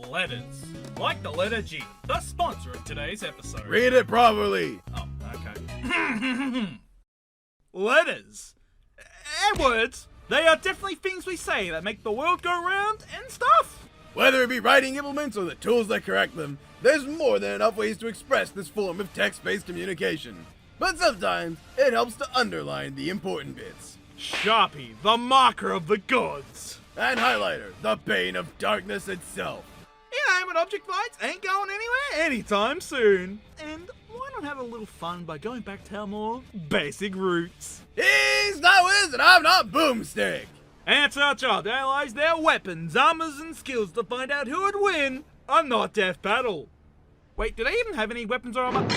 letters. Like the letter G, the sponsor of today's episode. Read it properly. Oh, okay. Letters. And words. They are definitely things we say that make the world go round and stuff. Whether it be writing implements or the tools that correct them, there's more than enough ways to express this form of text-based communication. But sometimes, it helps to underline the important bits. Sharpie, the marker of the gods. And highlighter, the bane of darkness itself. Inanimate object fights ain't going anywhere anytime soon. And why not have a little fun by going back to our more basic roots? He's not Wiz and I'm not Boomstick. And it's our job to analyze their weapons, armors, and skills to find out who would win a not-death battle. Wait, did they even have any weapons or armor?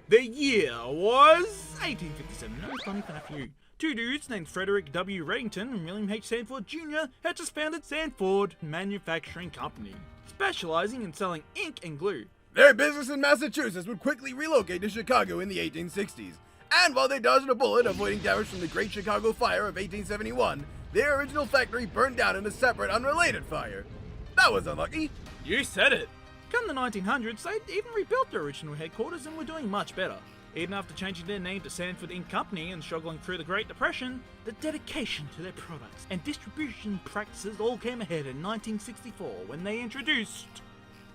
The year was 1857. No funny fact for you. Two dudes named Frederick W. Reddington and William H. Sanford Jr. had just founded Sanford Manufacturing Company, specializing in selling ink and glue. Their business in Massachusetts would quickly relocate to Chicago in the 1860s. And while they dodged a bullet avoiding damage from the Great Chicago Fire of 1871, their original factory burned down in a separate, unrelated fire. That was unlucky. You said it. Come the 1900s, they'd even rebuilt their original headquarters and were doing much better. Even after changing their name to Sanford Ink Company and struggling through the Great Depression, the dedication to their products and distribution practices all came ahead in 1964 when they introduced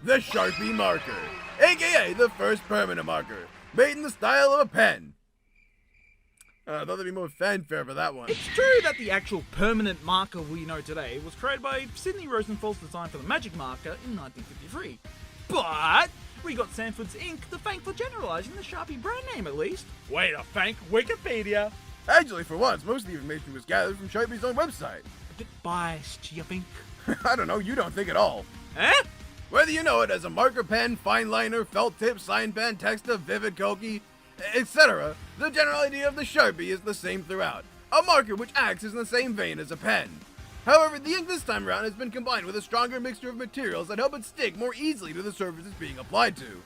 the Sharpie marker, aka the first permanent marker, made in the style of a pen. I thought there'd be more fanfare for that one. It's true that the actual permanent marker we know today was created by Sidney Rosenfeld's design for the magic marker in 1953. But we got Sanford's ink to thank for generalizing the Sharpie brand name at least. Way to thank Wikipedia. Actually, for once, most of the information was gathered from Sharpie's own website. A bit biased, you think? I don't know, you don't think at all. Eh? Whether you know it as a marker pen, fine liner, felt tip, sign pen, texta, vivid koki, etc., the general idea of the Sharpie is the same throughout. A marker which acts in the same vein as a pen. However, the ink this time around has been combined with a stronger mixture of materials that help it stick more easily to the surface it's being applied to.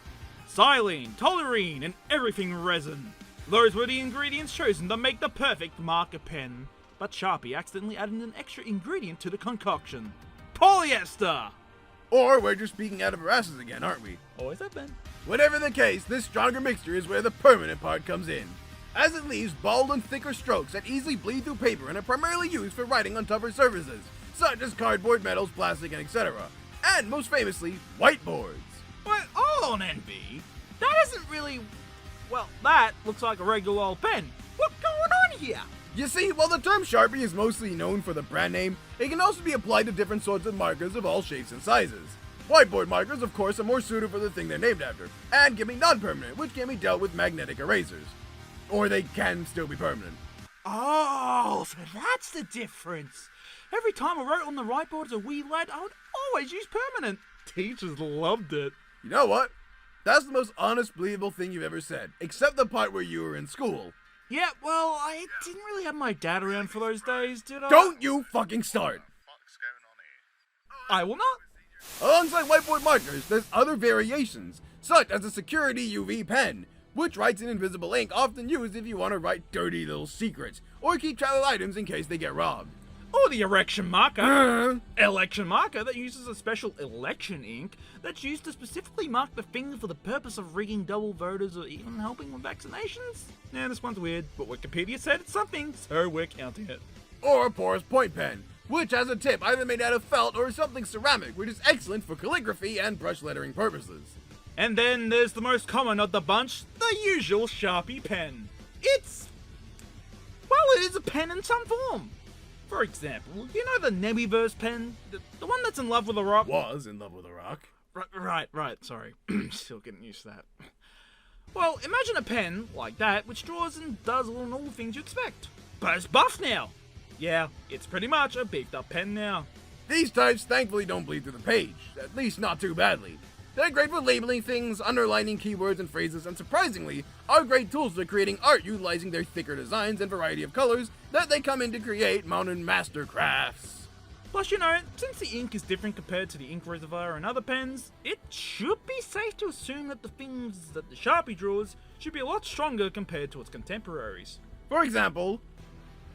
Xylene, toluene, and everything resin. Those were the ingredients chosen to make the perfect marker pen. But Sharpie accidentally added an extra ingredient to the concoction. Polyester! Or we're just speaking out of our asses again, aren't we? Always have been. Whatever the case, this stronger mixture is where the permanent part comes in, as it leaves bold and thicker strokes that easily bleed through paper and are primarily used for writing on tougher surfaces, such as cardboard, metals, plastic, and etc. And most famously, whiteboards. But hold on, NB. That isn't really... Well, that looks like a regular old pen. What's going on here? You see, while the term Sharpie is mostly known for the brand name, it can also be applied to different sorts of markers of all shapes and sizes. Whiteboard markers, of course, are more suited for the thing they're named after, and can be non-permanent, which can be dealt with magnetic erasers. Or they can still be permanent. Oh, so that's the difference. Every time I wrote on the whiteboard as a wee lad, I would always use permanent. Teachers loved it. You know what? That's the most honest, believable thing you've ever said, except the part where you were in school. Yeah, well, I didn't really have my dad around for those days, did I? Don't you fucking start! I will not. Alongside whiteboard markers, there's other variations, such as the security UV pen, which writes in invisible ink, often used if you want to write dirty little secrets, or keep track of items in case they get robbed. Or the erection marker. Election marker that uses a special election ink that's used to specifically mark the finger for the purpose of rigging double voters or even helping with vaccinations. Now this one's weird, but Wikipedia said it's something, so we're counting it. Or a porous point pen, which has a tip either made out of felt or something ceramic, which is excellent for calligraphy and brush lettering purposes. And then there's the most common of the bunch, the usual Sharpie pen. It is a pen in some form. For example, you know the Nebiverse pen? The one that's in love with a rock? Was in love with a rock. Right, sorry. Still getting used to that. Well, imagine a pen like that which draws and does all the things you expect. But it's buff now. Yeah, it's pretty much a beefed up pen now. These types thankfully don't bleed through the page, at least not too badly. They're great for labeling things, underlining keywords and phrases, and surprisingly, are great tools for creating art utilizing their thicker designs and variety of colors that they come in to create modern mastercrafts. Plus, you know, since the ink is different compared to the ink reservoir and other pens, it should be safe to assume that the things that the Sharpie draws should be a lot stronger compared to its contemporaries. For example,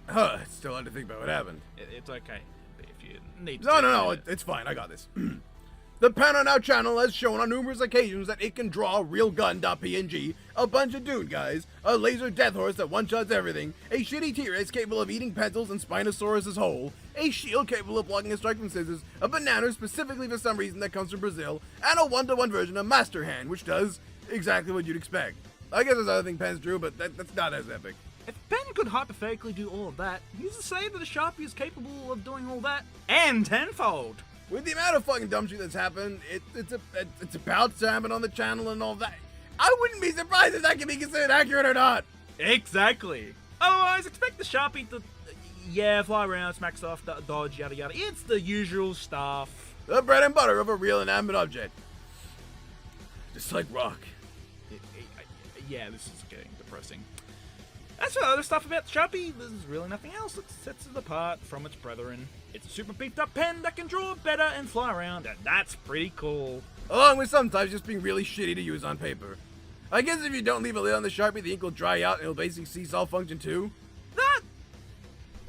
it's still hard to think about what happened. It's okay, if you need to. No, it's fine, I got this. The pen on our channel has shown on numerous occasions that it can draw real gun.png, a bunch of dude guys, a laser death horse that one-shots everything, a shitty T-Rex capable of eating pencils and Spinosaurus whole, a shield capable of blocking a strike from scissors, a banana specifically for some reason that comes from Brazil, and a one-to-one version of Master Hand, which does exactly what you'd expect. I guess there's other thing pens drew, but that's not as epic. If pen could hypothetically do all of that, who's to say that a Sharpie is capable of doing all that and tenfold? With the amount of fucking dumb shit that's happened, it's about to happen on the channel and all that. I wouldn't be surprised if that can be considered accurate or not. Exactly. Otherwise, expect the Sharpie to, fly around, smack stuff, dodge, yada yada. It's the usual stuff. The bread and butter of a real inanimate object. Just like rock. Yeah, this is getting depressing. As for other stuff about the Sharpie, there's really nothing else that sets it apart from its brethren. It's a super beefed up pen that can draw better and fly around, and that's pretty cool. Along with sometimes just being really shitty to use on paper. I guess if you don't leave a lid on the Sharpie, the ink will dry out and it'll basically cease all function too. That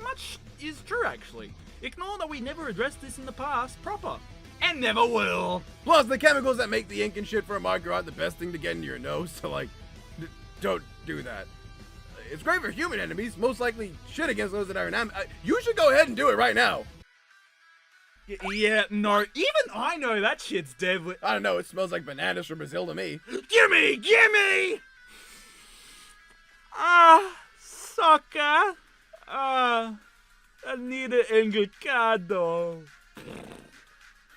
much is true, actually. Ignore that we never addressed this in the past proper. And never will. Plus, the chemicals that make the ink and shit for a marker aren't the best thing to get into your nose, so like, don't do that. It's great for human enemies, most likely shit against those that are inanimate. You should go ahead and do it right now. Yeah, no, even I know that shit's deadly. I don't know, it smells like bananas from Brazil to me. Gimme! Sucker. Anita Englicado.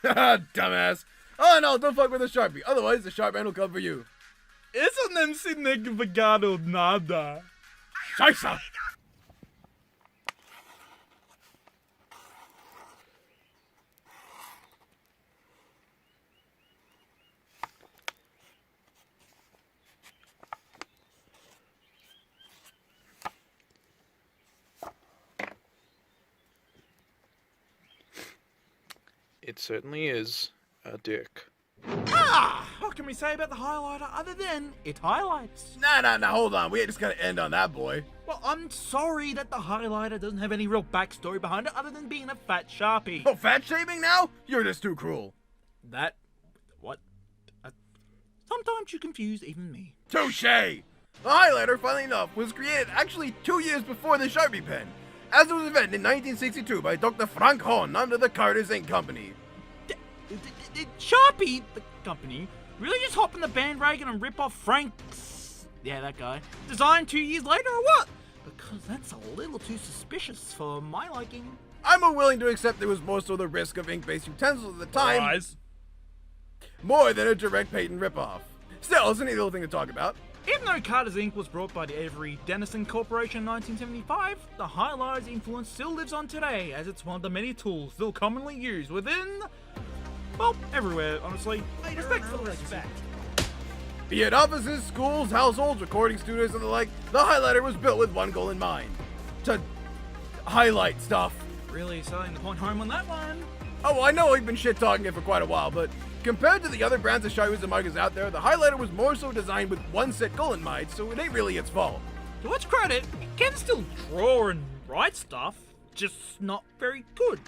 Dumbass. Oh no, don't fuck with the Sharpie, otherwise the sharp end will come for you. Eso nem significado nada. Scheiße! It certainly is a dick. What can we say about the highlighter other than it highlights? Nah, hold on, we ain't just gonna end on that, boy. Well, I'm sorry that the highlighter doesn't have any real backstory behind it other than being a fat Sharpie. Oh, fat shaming now? You're just too cruel. What? Sometimes you confuse even me. Touché! The highlighter, funnily enough, was created actually 2 years before the Sharpie pen, as it was invented in 1962 by Dr. Frank Hahn under the Sanford Ink Company. Sharpie, the company, really just hop on the bandwagon and rip off Frank's, that guy, design 2 years later or what? Because that's a little too suspicious for my liking. I'm willing to accept there was more so the risk of ink-based utensils at the time, more than a direct patent ripoff. Still, it's a neat little thing to talk about. Even though Carter's ink was brought by the Avery Dennison Corporation in 1975, the highlighter's influence still lives on today, as it's one of the many tools still commonly used within, well, everywhere, honestly. Respect for the respect. Be it offices, schools, households, recording studios, and the like, the highlighter was built with one goal in mind. To highlight stuff. Really selling the point home on that one. Oh, I know we've been shit-talking it for quite a while, but compared to the other brands of Sharpies and markers out there, the highlighter was more so designed with one set goal in mind, so it ain't really its fault. To its credit, it can still draw and write stuff, just not very good.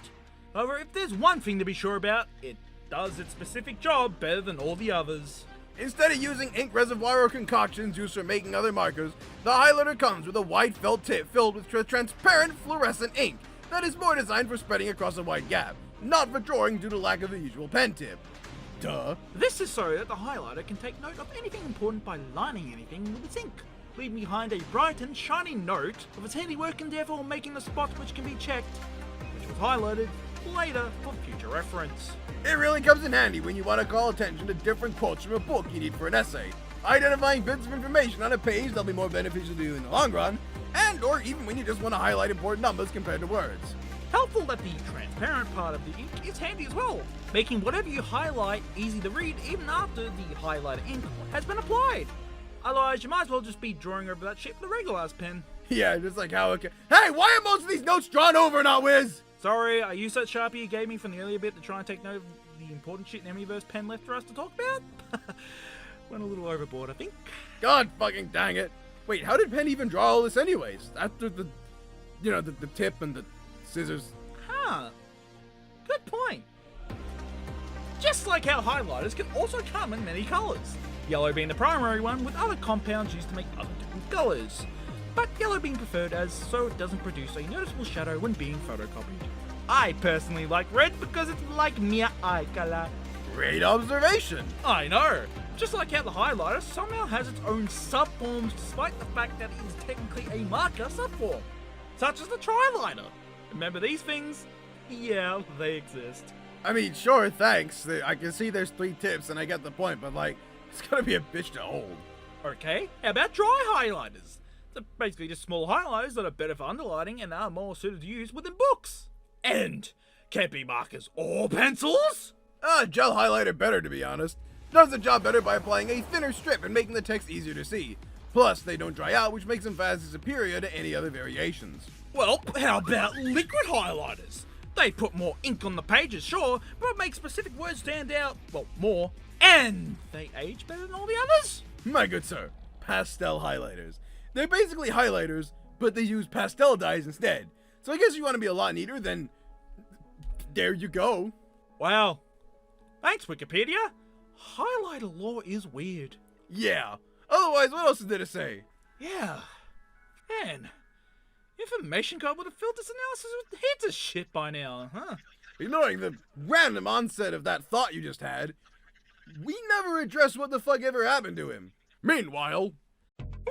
However, if there's one thing to be sure about, it does its specific job better than all the others. Instead of using ink reservoir or concoctions used for making other markers, the highlighter comes with a wide felt tip filled with transparent fluorescent ink that is more designed for spreading across a wide gap, not for drawing due to lack of the usual pen tip. Duh. This is so that the highlighter can take note of anything important by lining anything with its ink, leaving behind a bright and shiny note of its handiwork and therefore making the spot which can be checked, which was highlighted later for future reference. It really comes in handy when you want to call attention to different quotes from a book you need for an essay, identifying bits of information on a page that'll be more beneficial to you in the long run, and or even when you just want to highlight important numbers compared to words. Helpful that the transparent part of the ink is handy as well, making whatever you highlight easy to read even after the highlighter ink has been applied. Otherwise, you might as well just be drawing over that shit with a regular ass pen. Yeah, just like how it can. Hey, why are most of these notes drawn over, not whiz? Sorry, I used that Sharpie you gave me from the earlier bit to try and take note of the important shit in Emmyverse pen left for us to talk about. Went a little overboard, I think. God fucking dang it. Wait, how did Penn even draw all this anyways? After the tip and the scissors. Huh. Good point. Just like how highlighters can also come in many colours. Yellow being the primary one, with other compounds used to make other different colours. But yellow being preferred as so it doesn't produce a noticeable shadow when being photocopied. I personally like red because it's like mere eye colour. Great observation. I know! Just like how the highlighter somehow has its own subforms despite the fact that it is technically a marker subform. Such as the triliner. Remember these things? Yeah, they exist. I mean, sure, thanks. I can see there's 3 tips and I get the point, but like, it's gonna be a bitch to hold. Okay, how about dry highlighters? They're basically just small highlighters that are better for underlining and are more suited to use within books. And can't be markers or pencils? Gel highlighter better, to be honest. Does the job better by applying a thinner strip and making the text easier to see. Plus, they don't dry out, which makes them vastly superior to any other variations. Well, how about liquid highlighters? They put more ink on the pages, sure, but make specific words stand out, well, more. And they age better than all the others? My good sir, pastel highlighters. They're basically highlighters, but they use pastel dyes instead. So I guess you want to be a lot neater, then there you go. Wow. Thanks, Wikipedia. Highlighter lore is weird. Yeah. Otherwise, what else is there to say? Yeah. Man, information code would have filled this analysis with heaps of shit by now, huh? Ignoring the random onset of that thought you just had, we never addressed what the fuck ever happened to him. Meanwhile...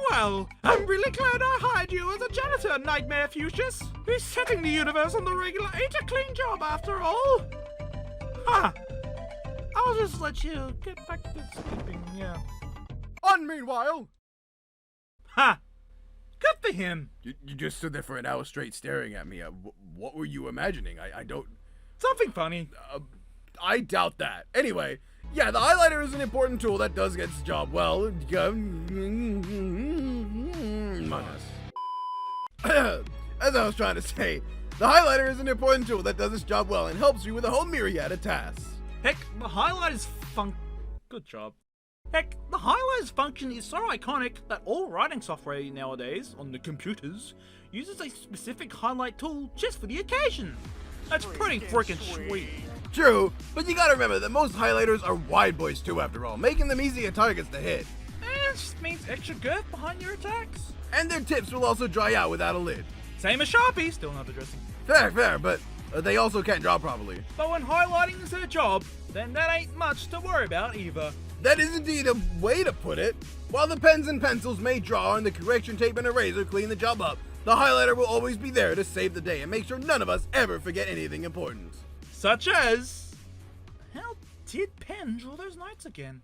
Well, I'm really glad I hired you as a janitor, Nightmare Fuchsius. Who's setting the universe on the regular ain't a clean job after all. Ha! I'll just let you get back to sleeping, yeah. On meanwhile... Ha! Good for him. You just stood there for an hour straight staring at me. What were you imagining? I don't... Something funny. I doubt that. Anyway, yeah, the highlighter is an important tool that does get its job well. As I was trying to say, the highlighter is an important tool that does its job well and helps you with a whole myriad of tasks. Heck, the highlighter's Good job. Heck, the highlighter's function is so iconic that all writing software nowadays, on the computers, uses a specific highlight tool just for the occasion. That's pretty freaking sweet. True, but you gotta remember that most highlighters are wide boys too after all, making them easier targets to hit. It just means extra girth behind your attacks. And their tips will also dry out without a lid. Same as Sharpie, still not addressing. Fair, but they also can't draw properly. But when highlighting is her job, then that ain't much to worry about either. That is indeed a way to put it. While the pens and pencils may draw and the correction tape and eraser clean the job up, the highlighter will always be there to save the day and make sure none of us ever forget anything important. Such as... How did Pen draw those notes again?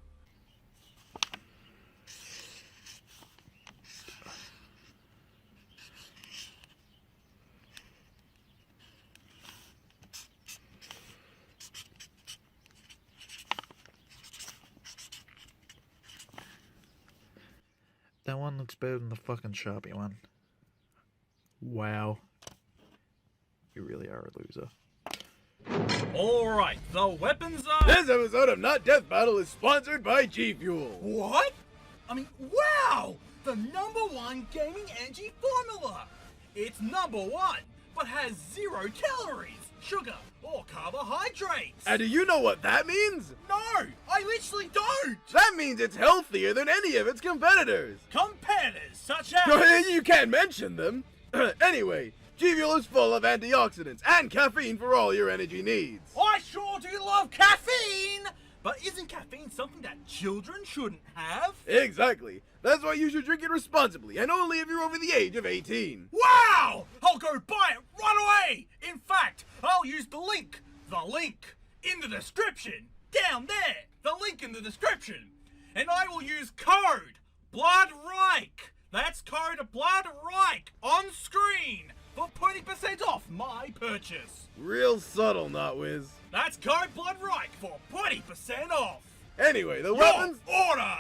That one looks better than the fucking Sharpie one. Wow. You really are a loser. Alright, the weapons are... This episode of Not Death Battle is sponsored by G Fuel. What? I mean, wow! The #1 gaming energy formula! It's #1, but has 0 calories, sugar, or carbohydrates! And do you know what that means? No! I literally don't! That means it's healthier than any of its competitors. Competitors such as... You can't mention them. Anyway, G Fuel is full of antioxidants and caffeine for all your energy needs. I sure do love caffeine! But isn't caffeine something that children shouldn't have? Exactly. That's why you should drink it responsibly, and only if you're over the age of 18. Wow! I'll go buy it right away! In fact, I'll use the link in the description, down there, the link in the description. And I will use code BLOODREICH. That's code BLOODREICH on screen for 20% off my purchase. Real subtle, Notwiz. That's code BLOODREICH for 20% off. Anyway, the Your weapons... order!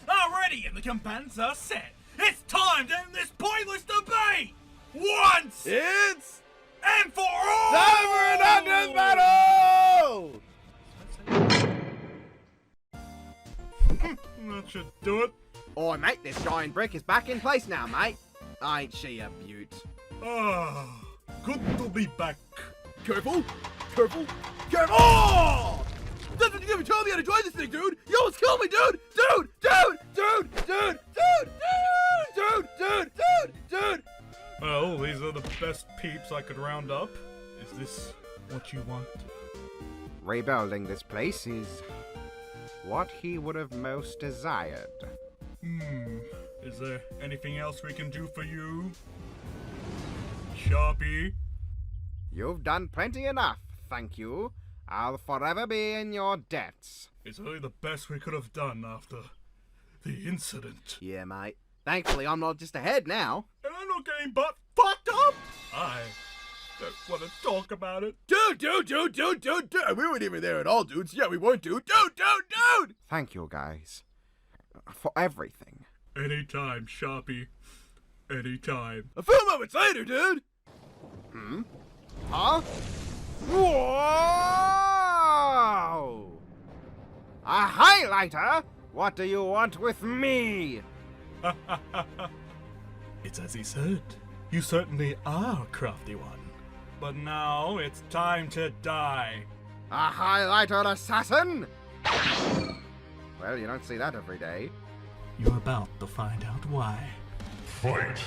Already, and the combatants are set. It's time to end this pointless debate! Once It's... and for all! time for a Not Death Battle! That should do it. Oi, mate, this giant brick is back in place now, mate. Ain't she a beaut? Ah, good to be back. Careful, careful, Careful! Oh! That's what you ever told me how to join this thing, dude! You almost killed me, dude! Dude! Well, these are the best peeps I could round up. Is this what you want? Rebuilding this place is what he would have most desired. Is there anything else we can do for you? Sharpie? You've done plenty enough, thank you. I'll forever be in your debts. It's really the best we could have done after the incident. Yeah, mate. Thankfully, I'm not just ahead now. And I'm not getting butt fucked up! I don't want to talk about it. Dude! We weren't even there at all, dudes. Yeah, we weren't, dude! Dude! Thank you, guys. For everything. Anytime, Sharpie. Anytime. A few moments later, dude! Huh? Whoa! A highlighter? What do you want with me? It's as he said. You certainly are a crafty one. But now it's time to die. A highlighter assassin? Well, you don't see that every day. You're about to find out why. Fight!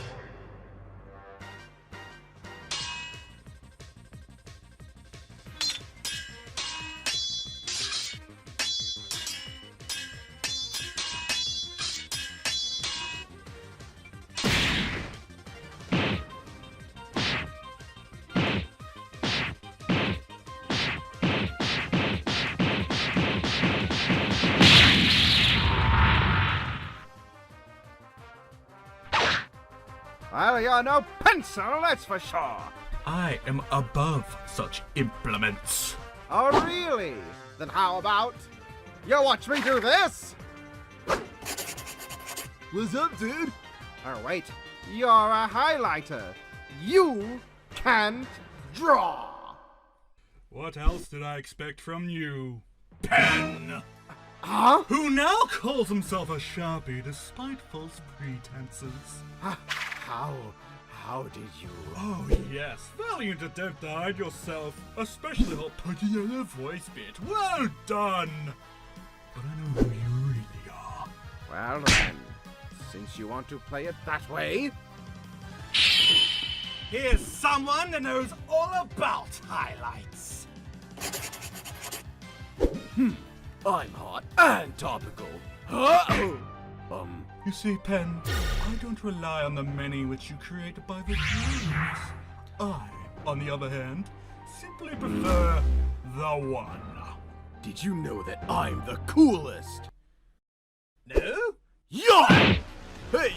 Well, you're no pencil, that's for sure. I am above such implements. Oh, really? Then how about you watch me do this? What's up, dude? Oh, wait. You're a highlighter. You can't draw. What else did I expect from you? Pen! Huh? Who now calls himself a Sharpie despite false pretenses. How did you? Oh yes, valiant attempt to hide yourself, especially that putty yellow voice bit. Well done! But I know who you really are. Well then, since you want to play it that way, Here's someone that knows all about highlights. I'm hot and topical. Huh? You see, Pen, I don't rely on the many which you create by the dreams. I, on the other hand, simply prefer the one. Did you know that I'm the coolest? No? Yeah! Hey,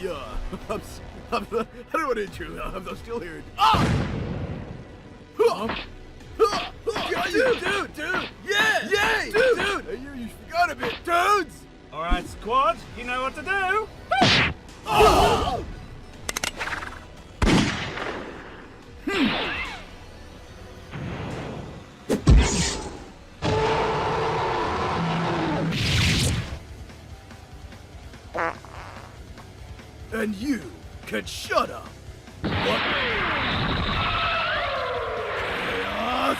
I don't want to intrude. I'm still here. Ah! Dude! Yeah! Yay! Dude! Hey, you forgot a bit, dudes! Alright, squad, you know what to do. Oh! And you can shut up. What? Chaos!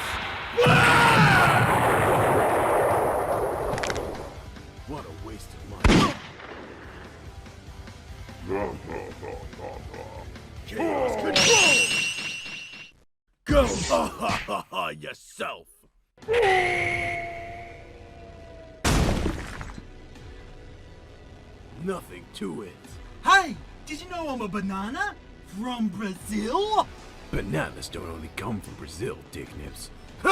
What a waste of money. Chaos control! Go yourself! Nothing to it. Hey, did you know I'm a banana from Brazil? Bananas don't only come from Brazil, dick nips. You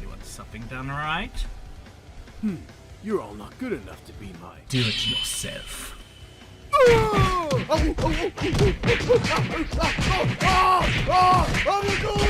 want something done right? You're all not good enough to be my... Do it yourself. Oh my god!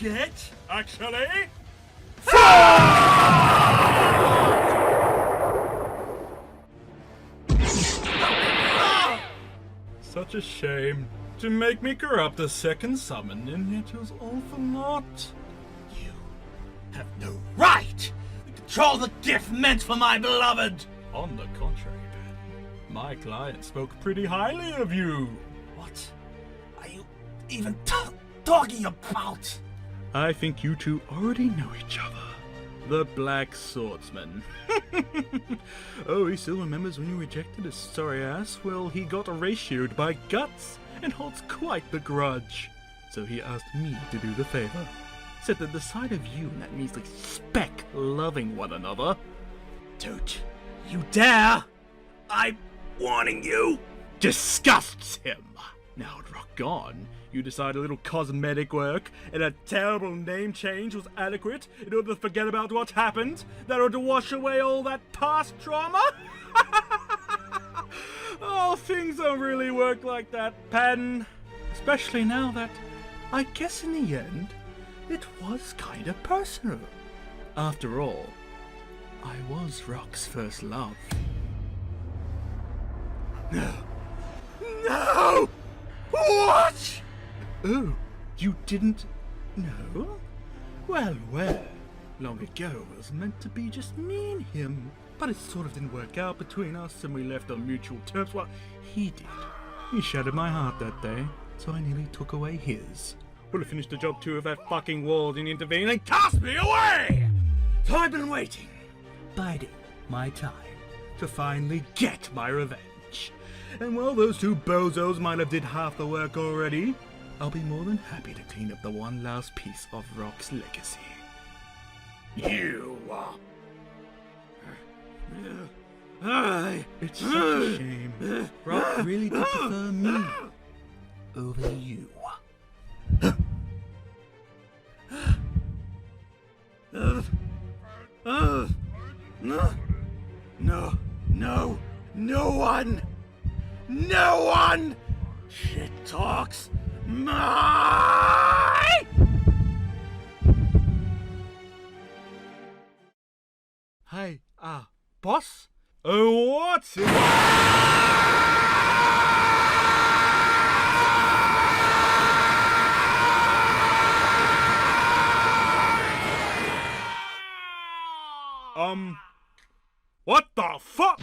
get, actually. Such a shame to make me corrupt a second summon, and yet it was all for naught. You have no right to control the gift meant for my beloved! On the contrary, Ben, my client spoke pretty highly of you. What are you even talking about? I think you two already know each other. The Black Swordsman. Oh, he still remembers when you rejected his sorry ass? Well, he got ratioed by Guts and holds quite the grudge. So he asked me to do the favor. Said that the sight of you and that measly speck loving one another. Don't you dare! I'm warning you! Disgusts him. Now at Rock Gone, you decide a little cosmetic work and a terrible name change was adequate in order to forget about what happened, that or to wash away all that past trauma? Oh, things don't really work like that, Patton. Especially now that, I guess in the end, it was kinda personal. After all, I was Rock's first love. No! What? Oh, you didn't know? Well, long ago it was meant to be just me and him, but it sort of didn't work out between us and we left on mutual terms. Well, he did. He shattered my heart that day, so I nearly took away his. Would have finished the job too if that fucking wall didn't intervene and cast me away! So I've been waiting, biding my time, to finally get my revenge. And while those two bozos might have did half the work already, I'll be more than happy to clean up the one last piece of Rock's legacy. You! It's such a shame. Rock really did prefer me over you. No one shit talks my. Hey, boss? Oh, what's it? What the fuck?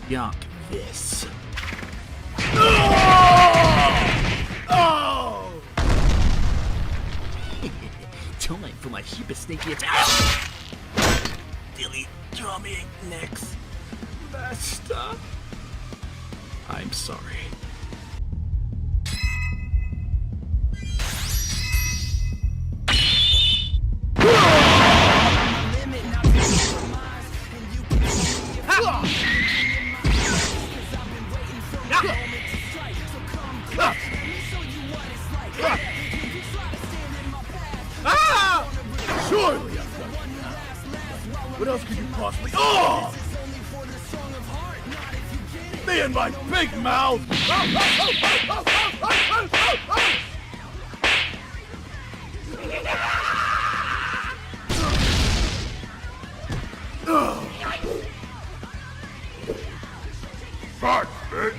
Yuck this. Time for my super sneaky attack. Dilly drumming next. Master. I'm sorry. Surely I've done enough. What else could you possibly? Oh! Me and my big mouth! Fuck, bitch!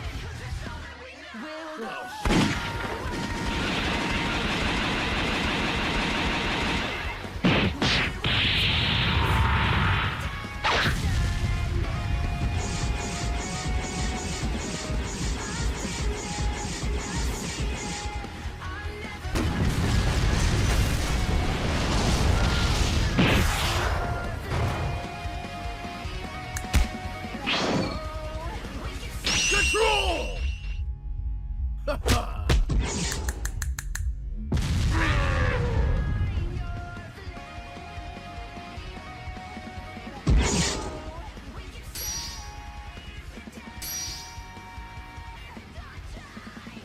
Control!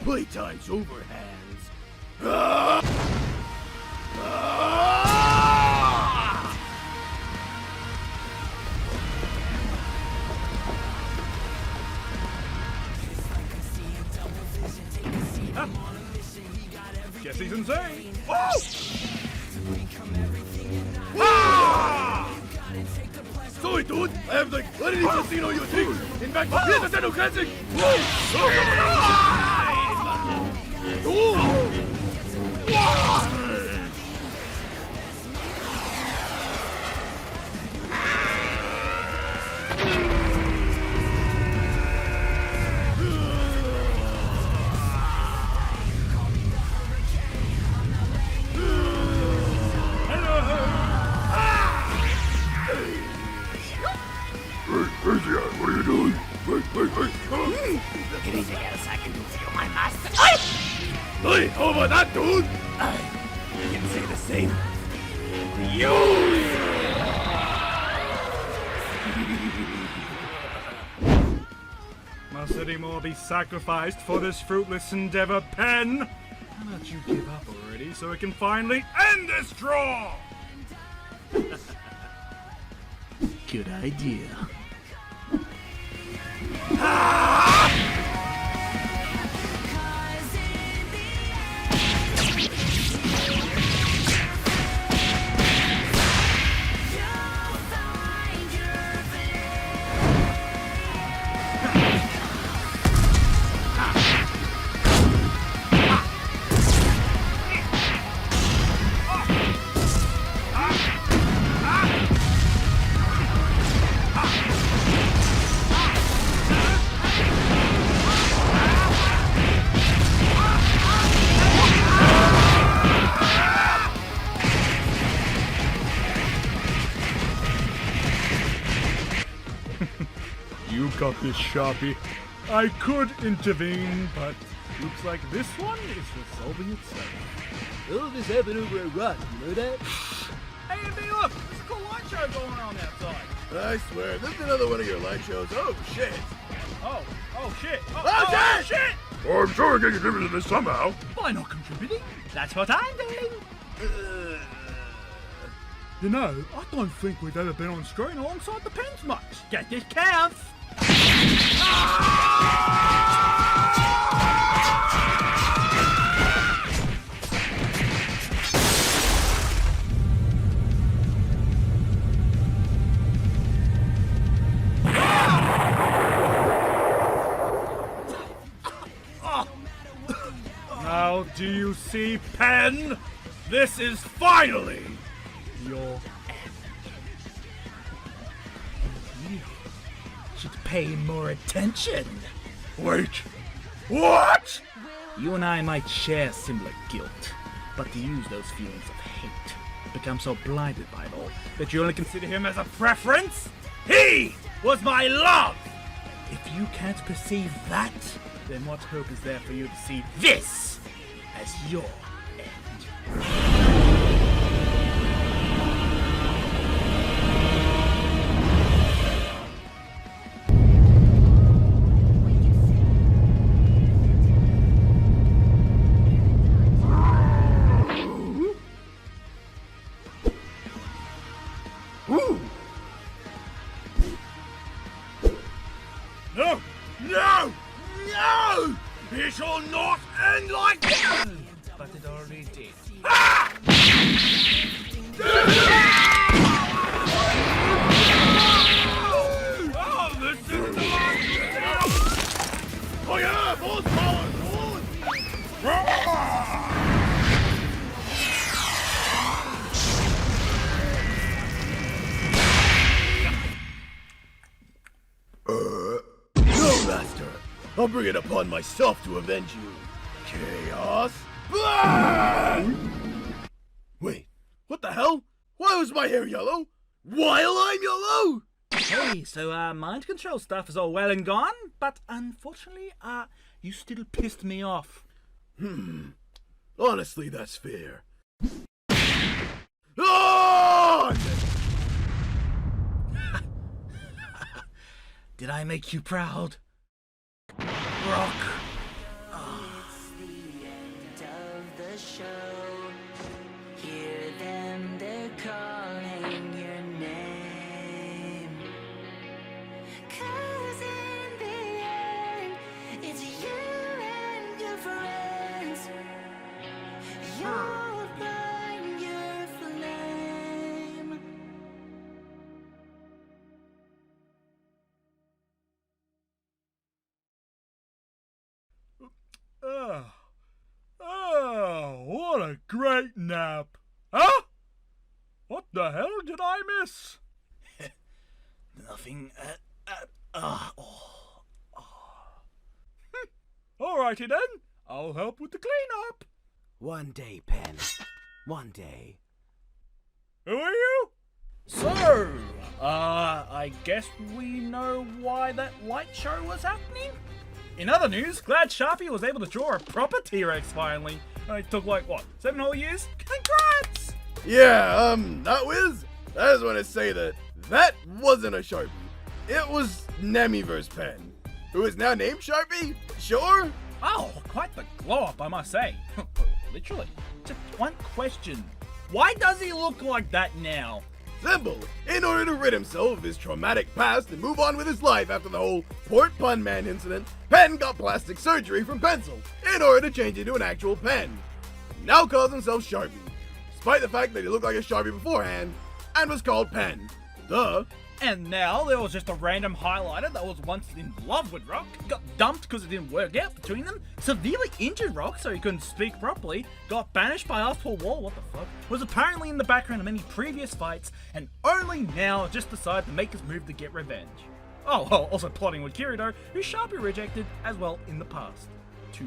Playtime's over, hands. dude! I have like plenty to see you think! In fact, here's the Zeno Classic! What are you doing? Wait. Please get a second to feel my master. Hey, how about that, dude? I can say the same. Must any more be sacrificed for this fruitless endeavor, Pen? Why don't you give up already so we can finally end this draw? Good idea. You got this, Sharpie. I could intervene, but looks like this one is resolving itself. All this happened over a rock, you know that? Hey, Andy, look! There's a cool light show going on outside. I swear, this is another one of your light shows. Oh, shit. Oh shit! Oh, shit! shit! I'm sure I can contribute to this somehow. By not contributing, that's what I'm doing. You know, I don't think we've ever been on screen alongside the Pens much. Get this counts. Now, do you see, Pen? This is finally your end. You should pay more attention. Wait, what? You and I might share similar guilt, but to use those feelings of hate, become so blinded by it all that you only consider him as a preference? He was my love! If you can't perceive that, then what hope is there for you to see this as your end? No! No! No! It shall not end like this! But it already did. Ah! Oh, this is the Oh yeah! Full power! No, Master. I'll bring it upon myself to avenge you. Chaos. Wait, what the hell? Why was my hair yellow? While I'm yellow? Hey, so mind control stuff is all well and gone, but unfortunately, you still pissed me off. Honestly, that's fair. Oh! Did I make you proud? Rock. It's the end of the show. Hear them, they're calling your name. 'Cause in the end, it's you and your friends. You'll find your flame. great nap. Huh? What the hell did I miss? Nothing. Alrighty then, I'll help with the cleanup. One day, Pen. One day. Who are you? So, I guess we know why that light show was happening? In other news, glad Sharpie was able to draw a proper T-Rex finally. It took like, what, 7 whole years? Congrats! Yeah, Nutwiz, I just want to say that wasn't a Sharpie. It was Nemiverse Pen, who is now named Sharpie, sure? Oh, quite the glow up, I must say. Literally. Just one question. Why does he look like that now? Simple. In order to rid himself of his traumatic past and move on with his life after the whole Port Pun Man incident, Pen got plastic surgery from pencil in order to change into an actual pen. Now calls himself Sharpie, despite the fact that he looked like a Sharpie beforehand and was called Pen. Duh. And now there was just a random highlighter that was once in love with Rock, got dumped because it didn't work out between them, severely injured Rock so he couldn't speak properly, got banished by us for war, what the fuck, was apparently in the background of many previous fights, and only now just decided to make his move to get revenge. Oh, well, also plotting with Kirito, who Sharpie rejected as well in the past. To,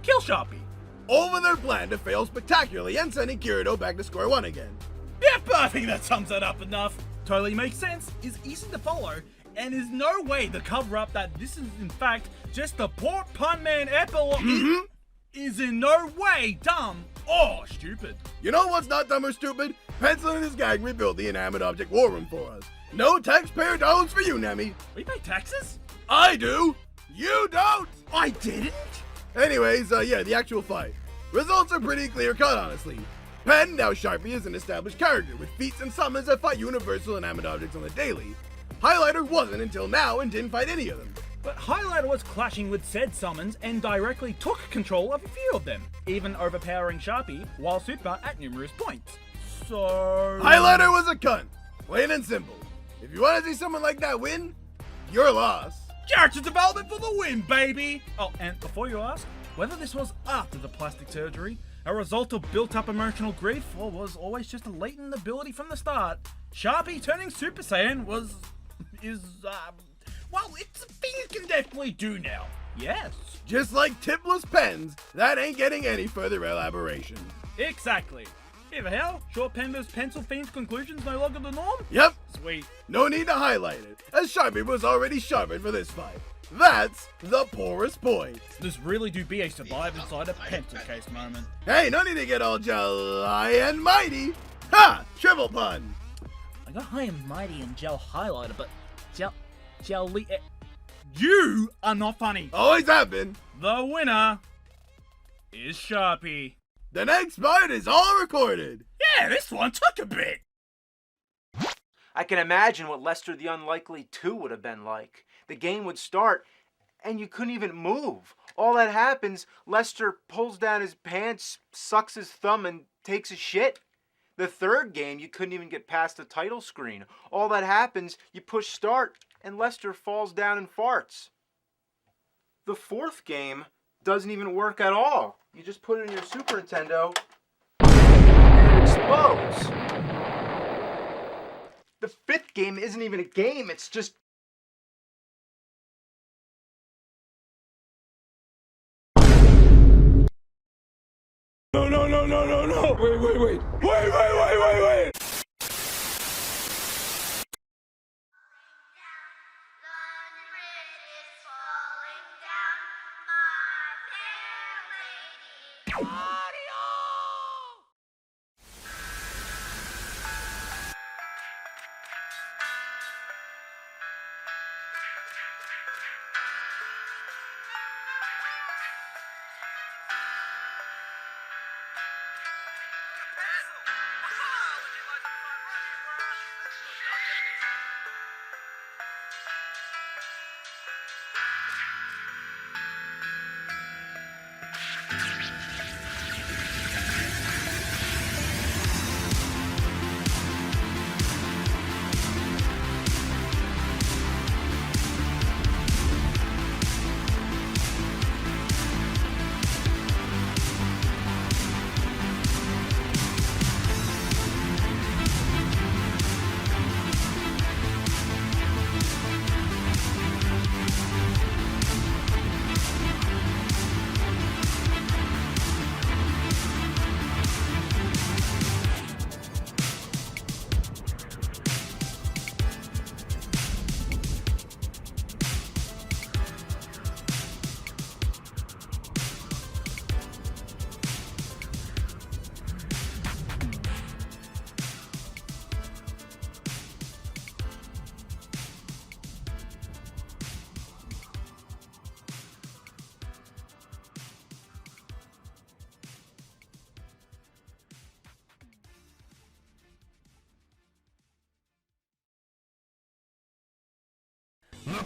kill Sharpie. Over their plan to fail spectacularly and sending Kirito back to square one again. Yep, I think that sums it up enough. Totally makes sense, is easy to follow, and is no way to cover up that this is in fact just the Port Pun Man epilogue is in no way dumb or stupid. You know what's not dumb or stupid? Pencil and his gang rebuilt the inanimate object war room for us. No taxpayer dollars for you, Nemi. We pay taxes? I do. You don't. I didn't? Anyways, yeah, the actual fight. Results are pretty clear cut, honestly. Pen, now Sharpie, is an established character with feats and summons that fight universal inanimate objects on the daily. Highlighter wasn't until now and didn't fight any of them. But Highlighter was clashing with said summons and directly took control of a few of them, even overpowering Sharpie while super at numerous points. So... Highlighter was a cunt. Plain and simple. If you want to see someone like that win, you're lost. Character development for the win, baby! Oh, and before you ask, whether this was after the plastic surgery, a result of built-up emotional grief, or was always just a latent ability from the start, Sharpie turning Super Saiyan well, it's a thing you can definitely do now. Yes. Just like tipless pens, that ain't getting any further elaboration. Exactly. Here the hell, Short Pender's pencil fiend's conclusions no longer the norm? Yep. Sweet. No need to highlight it, as Sharpie was already sharpened for this fight. That's the poorest point. This really do be a survive inside a pencil case moment. Hey, no need to get all high and mighty. Ha! Triple pun. I got high and mighty and gel highlighter, but jelly. You are not funny. Always have been. The winner is Sharpie. The next part is all recorded. Yeah, this one took a bit. I can imagine what Lester the Unlikely 2 would have been like. The game would start, and you couldn't even move. All that happens, Lester pulls down his pants, sucks his thumb, and takes a shit. The third game, you couldn't even get past the title screen. All that happens, you push start, and Lester falls down and farts. The fourth game doesn't even work at all. You just put it in your Super Nintendo, and it explodes. The fifth game isn't even a game, it's just... No. Wait.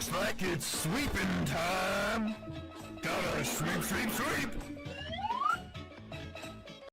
Looks like it's sweeping time. Gotta sweep, sweep, sweep.